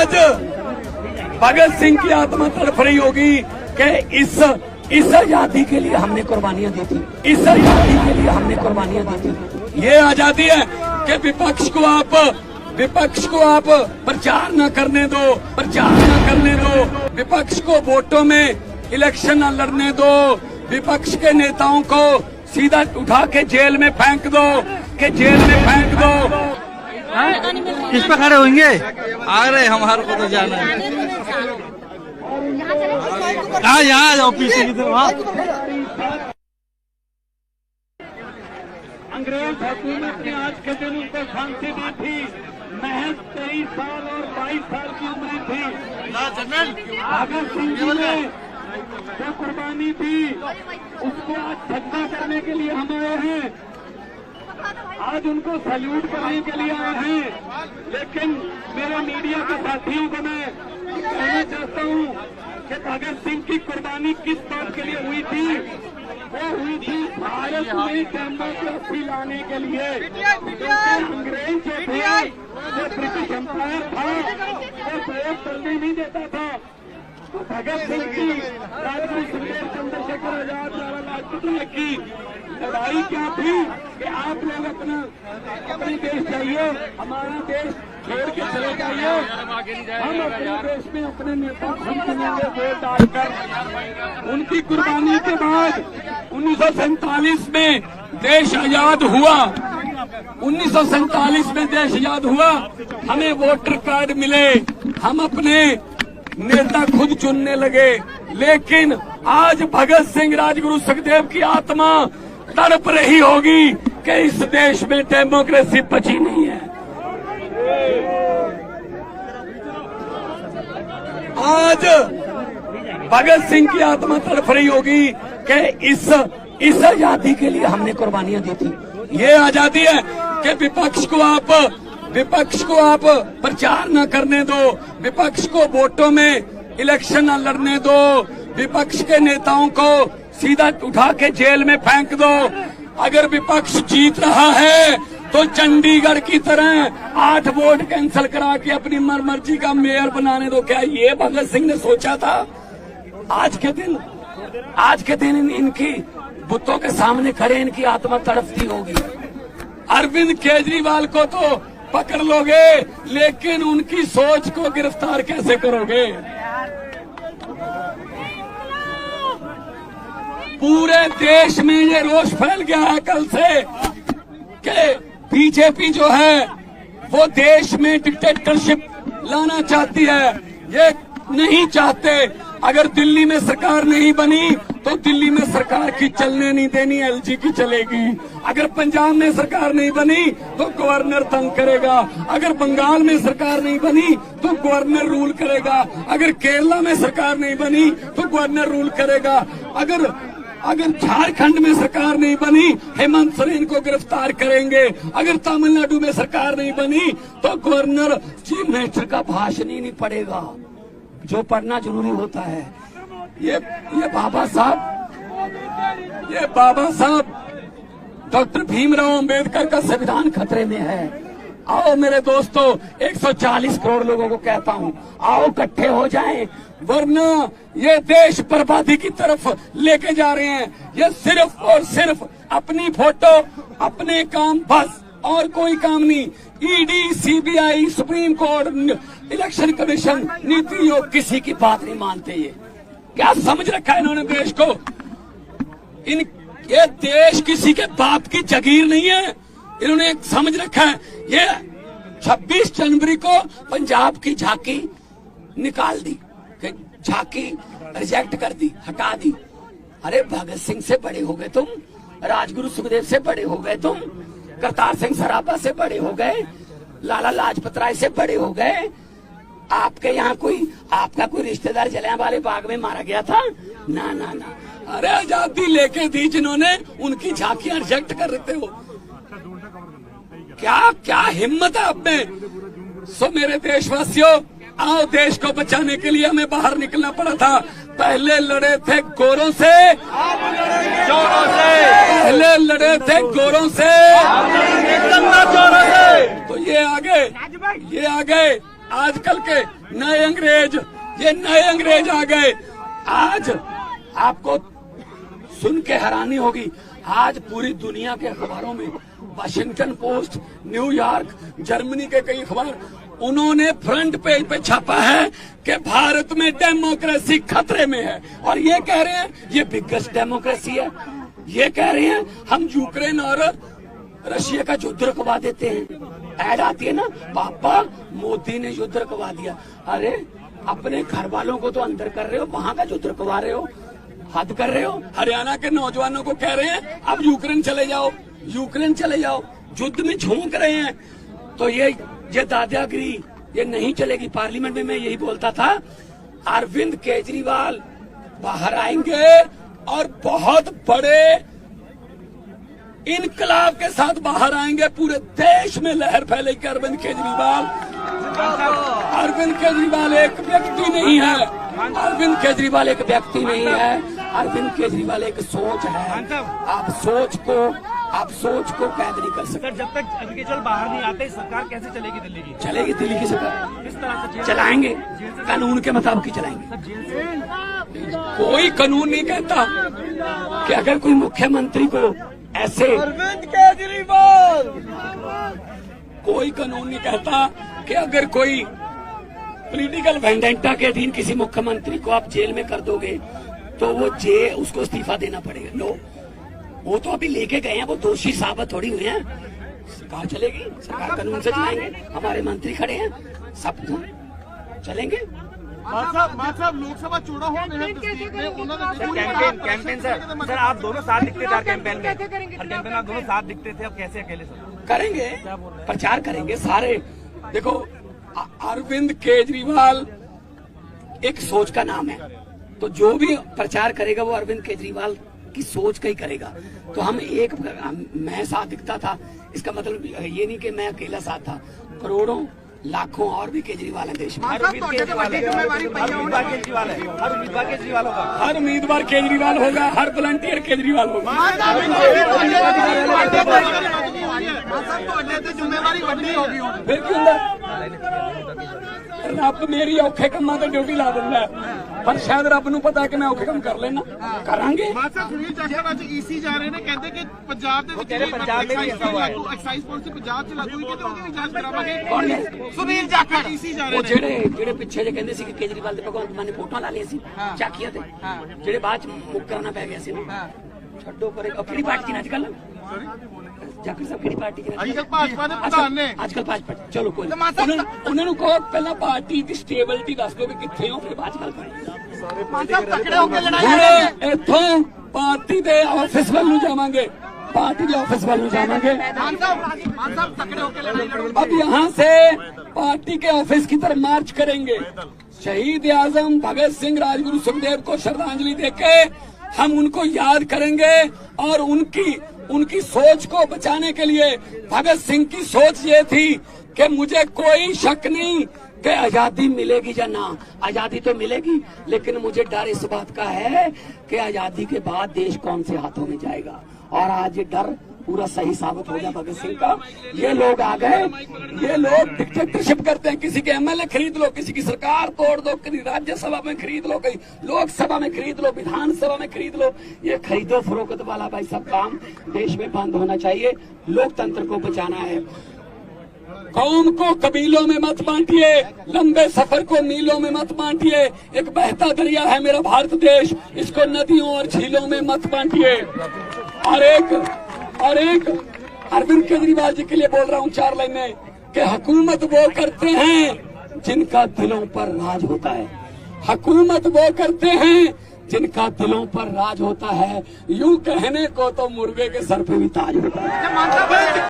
आज भगत सिंह की आत्मा तड़प रही होगी कि इस आजादी के लिए हमने कुर्बानियां दी थी, इस आजादी के लिए हमने कुर्बानियां दी थी। ये आजादी है कि विपक्ष को आप प्रचार न करने दो, विपक्ष को वोटों में इलेक्शन न लड़ने दो, विपक्ष के नेताओं को सीधा उठा के जेल में फेंक दो। किस पे खड़े होंगे? आ रहे, हमारे को तो जाना है। यहाँ आ जाओ पीछे की तरफ। अंग्रेज हुकूमत ने आज के दिन उनको फांसी दी थी, महज 23 साल और 22 साल की उम्र थी। भगत सिंह जी ने जो कुर्बानी दी उसको आज सजदा करने के लिए हम आए हैं, आज उनको सैल्यूट करने के लिए आए हैं। लेकिन मेरे मीडिया के साथियों को मैं कहना चाहता हूं कि भगत सिंह की कुर्बानी किस बात के लिए हुई थी? वो हुई थी भारत में डेमोक्रेसी लाने के लिए। अंग्रेज जो थे, जो ब्रिटिश एम्पायर था, वो प्रयोग करने नहीं देता था। तो भगत सिंह की, राजगुरु सुखदेव, चंद्रशेखर आजाद, लाला लाजपत राय की लड़ाई क्या थी कि आप लोग अपने देश जाइए, हमारा देश छोड़ के चले जाइए, हम अपने देश में अपने नेता हम चुनेंगे वोट डालकर। उनकी कुर्बानी के बाद 1947 में देश आजाद हुआ। 1947 में देश आजाद हुआ, हमें वोटर कार्ड मिले, हम अपने नेता खुद चुनने लगे। लेकिन आज भगत सिंह, राजगुरु सुखदेव की आत्मा तड़प रही होगी कि इस देश में डेमोक्रेसी बची नहीं है। आज भगत सिंह की आत्मा तड़प रही होगी कि इस आजादी के लिए हमने कुर्बानियां दी थी। ये आजादी है कि विपक्ष को आप प्रचार न करने दो, विपक्ष को वोटों में इलेक्शन न लड़ने दो, विपक्ष के नेताओं को सीधा उठा के जेल में फेंक दो। अगर विपक्ष जीत रहा है तो चंडीगढ़ की तरह 8 वोट कैंसिल करा के अपनी मर्जी का मेयर बनाने दो। क्या ये भगत सिंह ने सोचा था? आज के दिन इनकी बुतों के सामने खड़े इनकी आत्मा तड़पती होगी। अरविंद केजरीवाल को तो पकड़ लोगे, लेकिन उनकी सोच को गिरफ्तार कैसे करोगे? पूरे देश में ये रोष फैल गया है कल से कि बीजेपी जो है वो देश में डिक्टेटरशिप लाना चाहती है। ये नहीं चाहते। अगर दिल्ली में सरकार नहीं बनी तो दिल्ली में सरकार की चलने नहीं देनी, एलजी की चलेगी। अगर पंजाब में सरकार नहीं बनी तो गवर्नर तंग करेगा। अगर बंगाल में सरकार नहीं बनी तो गवर्नर रूल करेगा। अगर केरला में सरकार नहीं बनी तो गवर्नर रूल करेगा। अगर झारखंड में सरकार नहीं बनी, हेमंत सोरेन को गिरफ्तार करेंगे। अगर तमिलनाडु में सरकार नहीं बनी तो गवर्नर चीफ मिनिस्टर का भाषण ही नहीं पढ़ेगा, जो पढ़ना जरूरी होता है। ये बाबा साहब डॉक्टर भीमराव अंबेडकर का संविधान खतरे में है। आओ मेरे दोस्तों, 140 करोड़ लोगों को कहता हूँ, आओ इकट्ठे हो जाएं, वरना ये देश बर्बादी की तरफ लेके जा रहे हैं। ये सिर्फ और सिर्फ अपनी फोटो, अपने काम, बस और कोई काम नहीं। ED, CBI, supreme court, election commission, NITI Aayog किसी की बात नहीं मानते। ये क्या समझ रखा है इन्होंने देश को? ये देश किसी के बाप की जागीर नहीं है। इन्होंने एक समझ रखा है, ये 26 जनवरी को पंजाब की झांकी निकाल दी, झांकी रिजेक्ट कर दी, हटा दी। अरे भगत सिंह से बड़े हो गए तुम, राजगुरु सुखदेव से बड़े हो गए तुम, करतार सिंह सराभा से बड़े हो गए, लाला लाजपत राय से बड़े हो गए। आपके यहाँ आपका कोई रिश्तेदार जलियांवाले बाग में मारा गया था? ना ना ना। अरे आजादी लेके दी जिन्होंने, उनकी झांकियां रिजेक्ट कर रहे हो। क्या हिम्मत है आप में? सो मेरे देशवासियों, आओ, देश को बचाने के लिए हमें बाहर निकलना पड़ा था। पहले लड़े थे गोरों से, चोरों से, पहले लड़े थे गोरों से, चोरों से, तो ये आ गए आजकल के नए अंग्रेज, ये नए अंग्रेज आ गए। आज आपको सुन के हैरानी होगी, आज पूरी दुनिया के अखबारों में, वाशिंगटन पोस्ट, न्यूयॉर्क, जर्मनी के कई अखबार, उन्होंने फ्रंट पेज पे छापा है कि भारत में डेमोक्रेसी खतरे में है। और ये कह रहे हैं ये बिगेस्ट डेमोक्रेसी है। ये कह रहे हैं हम यूक्रेन और रशिया का युद्ध रुकवा देते हैं। ऐड आती है ना, पापा मोदी ने युद्ध रुकवा दिया। अरे अपने घर वालों को तो अंदर कर रहे हो, वहां का युद्ध रुकवा रहे हो, हद कर रहे हो। हरियाणा के नौजवानों को कह रहे हैं अब यूक्रेन चले जाओ, यूक्रेन चले जाओ, युद्ध में झोंक रहे हैं। तो ये दादागिरी ये नहीं चलेगी। पार्लियामेंट में मैं यही बोलता था, अरविंद केजरीवाल बाहर आएंगे और बहुत बड़े इनकलाब के साथ बाहर आएंगे। पूरे देश में लहर फैलेगी। अरविंद केजरीवाल एक व्यक्ति नहीं है। अरविंद केजरीवाल एक व्यक्ति नहीं है। अरविंद केजरीवाल एक सोच है। आप सोच को कैद नहीं कर सकते। सर, जब तक अरविंद केजरीवाल बाहर नहीं आते, सरकार कैसे चलेगी दिल्ली की? चलेगी दिल्ली की सरकार, किस तरह से चलाएंगे, कानून के मुताबिक ही चलाएंगे। कोई कानून नहीं कहता कि अगर कोई मुख्यमंत्री को ऐसे, अरविंद केजरीवाल, कोई कानून नहीं कहता कि अगर कोई पॉलिटिकल वेंडेंटा के अधीन किसी मुख्यमंत्री को आप जेल में कर दोगे तो वो उसको इस्तीफा देना पड़ेगा। नो, वो तो अभी लेके गए हैं, वो दोषी साबित थोड़ी हुए हैं। सरकार चलेगी, सरकार कानून से चलाएंगे। हमारे मंत्री खड़े हैं, सब चलेंगे। लोकसभा चुनाव हो कैंपेन सर आप दोनों साथ दिखते थे कैंपेन में, हर कैंपेन में आप दोनों साथ दिखते थे, अब कैसे अकेले सर? करेंगे, प्रचार करेंगे सारे। देखो, अरविंद केजरीवाल एक सोच का नाम है, तो जो भी प्रचार करेगा वो अरविंद केजरीवाल की सोच का ही करेगा। तो मैं साथ दिखता था, इसका मतलब ये नहीं कि मैं अकेला साथ था। करोड़ों लाखों और भी केजरीवाल है देश में। हर उम्मीदवार केजरीवाल होगा, हर वॉलंटियर केजरीवाल होगा। फिर क्यों रब मेरी औखे कमां ते ड्यूटी ला दिंदा है, पर शायद रब नूं पता कि मैं औखे काम कर लेना। करांगे। सुनील जाखड़ ਅੱਜ ਈਸੀ ਜਾ ਰਹੇ ਨੇ, ਕਹਿੰਦੇ ਕਿ ਪੰਜਾਬ ਦੇ ਵਿੱਚ ਐਕਸਾਈਜ਼ ਪਾਲਿਸੀ ਪੰਜਾਬ 'ਚ ਲਾਗੂ ਹੋਈ ਤੇ ਉਹਦੀ ਵੀ ਜਾਂਚ ਕਰਾਵਾਂਗੇ। ਕੌਣ ਹੈ? ਸੁਨੀਲ ਜਾਖੜ ਈਸੀ ਜਾ ਰਹੇ ਉਹ ਨੇ, ਜਿਹੜੇ ਪਿੱਛੇ ਜੇ ਕਹਿੰਦੇ ਸੀ ਕਿ ਕੇਜਰੀਵਾਲ ਦੇ ਭਗਵੰਤ ਮਾਨ ਨੇ ਫੋਟੋਆਂ ਲਾ ਲਈਆਂ ਸੀ ਚਾਕੀਆਂ ਤੇ, ਜਿਹੜੇ ਬਾਅਦ ਚ ਮੁੱਕਰਨਾ ਪੈ ਗਿਆ ਸੀ ਨਾ। ਛੱਡੋ ਪਰੇ। ਕਿਹੜੀ ਪਾਰਟੀ ਨੇ ਅੱਜਕੱਲ? ਜਾਖੜ ਸਾਹਿਬ ਕਿਹੜੀ ਪਾਰਟੀ ਨੇ? ਅੱਜਕੱਲ ਭਾਜਪਾ ਦੇ ਪ੍ਰਧਾਨ ਨੇ। ਅੱਜਕੱਲ ਭਾਜਪਾ। ਚਲੋ ਕੋਈ ਉਹਨਾਂ ਨੂੰ ਕਹੋ ਪਹਿਲਾਂ ਪਾਰਟੀ ਦੀ ਸਟੇਬਿਲਿਟੀ ਦੱਸ ਦਿਓ ਕਿ ਕਿੱਥੇ ਹੋ, ਫਿਰ ਬਾਅਦ ਚ ਗੱਲ ਕਰਾਂਗੇ। ਤਕੜੇ ਹੋ ਕੇ ਲੜਾਈ ਇੱਥੋਂ ਪਾਰਟੀ ਦੇ ਆਫਿਸ ਵੱਲ ਨੂੰ ਜਾਵਾਂਗੇ, पार्टी के ऑफिस वालों जाएंगे। अब यहाँ से पार्टी के ऑफिस की तरफ मार्च करेंगे। शहीद आजम भगत सिंह, राजगुरु सुखदेव को श्रद्धांजलि देके हम उनको याद करेंगे और उनकी सोच को बचाने के लिए। भगत सिंह की सोच ये थी कि मुझे कोई शक नहीं कि आजादी मिलेगी या ना, आजादी तो मिलेगी, लेकिन मुझे डर इस बात का है कि आजादी के बाद देश कौन से हाथों में जाएगा। और आज ये डर पूरा सही साबित हो गया भगत सिंह का। ये लोग आ गए, ये लोग डिक्टेटरशिप करते हैं। किसी के एमएलए खरीद लो, किसी की सरकार तोड़ दो, कहीं राज्यसभा में खरीद लो, कहीं लोकसभा में खरीद लो, विधानसभा में खरीद लो। ये खरीदो फरोख्त वाला भाई सब काम देश में बंद होना चाहिए। लोकतंत्र को बचाना है। कौम को कबीलों में मत बांटिए, लंबे सफर को मीलों में मत बांटिए। एक बहता दरिया है मेरा भारत देश, इसको नदियों और झीलों में मत बांटिए। और एक अरविंद केजरीवाल जी के लिए बोल रहा हूँ 4 लाइनें कि हुकूमत वो करते हैं जिनका दिलों पर राज होता है। हुकूमत वो करते हैं जिनका दिलों पर राज होता है। यूं कहने को तो मुर्गे के सर पे भी ताज होता है।